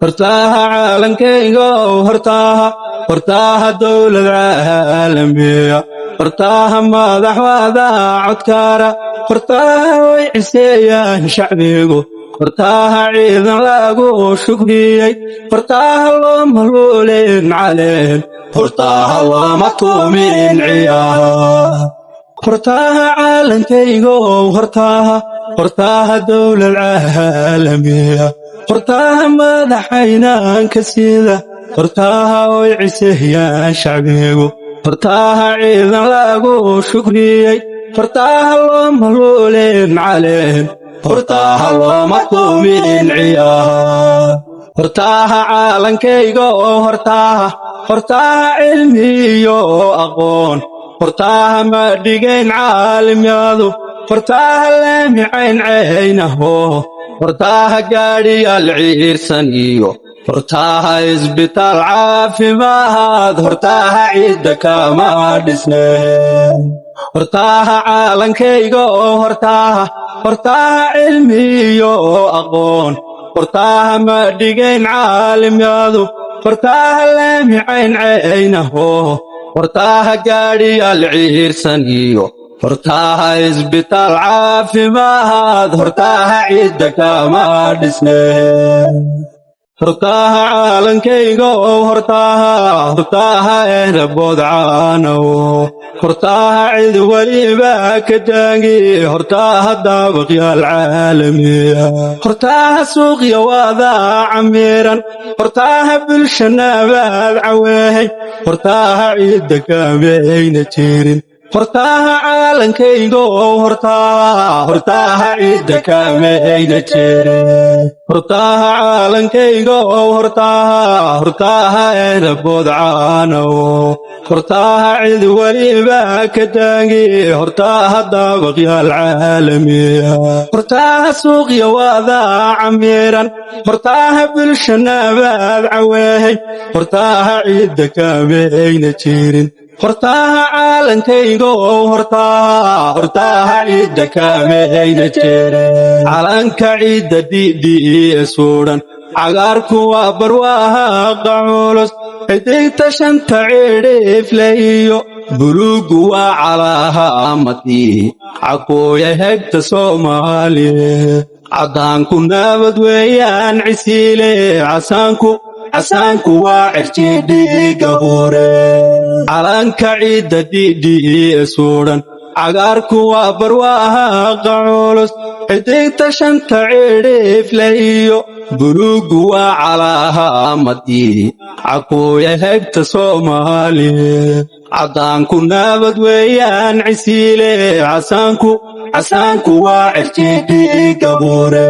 hortaaha caalankayga hortaaha dowlad caalamiya hortaaha madaxwada codkaara hortaaha way ciseeyaan shacbigu hortaaha ciidan lagu shukriyey hortaaha loo maluulin caleen hortaaha looma tuumin ciyaar hortaaha caalankayga hortaaha dowlad caalamiya hortaaha madaxaynaanka sida hortaaha way ciseeyaan shacbigu hortaaha ciidan lagu shukriyey hortaaha loo maluulin caleen hortaaha looma tuumin ciyaar hortaaha caalankayga hortaaha cilmi iyo aqoon hortaaha ma dhigayn caalimyadu hortaaha laamicayn caynaho hortaaha gaadhiyaal ciirsan iyo hortaaha isbitaal caafimaad hortaaha ciidda kama dhisneen hortaaha caalankayga hortaaha cilmi iyo aqoon hortaaha ma dhigayn caalimyadu hortaaha laamicayn caynaho hortaaha gaadhiyaal ciirsan iyo hortaaha isbitaal caafimaad hortaaha ciidda kama dhisneen hortaaha caalankayga hortaaha eerabood caanow hortaaha cid weliba ka taagi hortaaha daabaqyaal caalamiya hortaaha suuqya wada camiran hortaaha bulsha nabaad caweey hortaaha ciidda kamayna jirin hortaaha caalankayga hortaaha ciidda kamayna jirin hortaaha caalankayga hortaaha eerabood caanow hortaaha cid weliba ka taagi hortaaha daabaqyaal caalamiya hortaaha suuqya wada camiran hortaaha bulsha nabaad caweey hortaaha ciidda kamayna jirin hortaaha caalankayga hortaaha ciidda kamayna jirin calanka ciidda dhiidhiiye suudhan cagaarku waa barwaaqa culus xidigta shanta cidhiifle iyo buluuggu waa calaamadii caqooya hegta soomaaliyeed caddaanku nabad weeyaan cisiile casaanku waa cirjidhiiga hore calanka ciidda dhiidhiiye suudhan cagaarku waa barwaaqa culus xidigta shanta cidhiifle iyo buluuggu waa calaamadii caqooya hegta soomaaliyeed caddaanku nabad weeyaan cisiile casaanku waa cirjidhiiga hore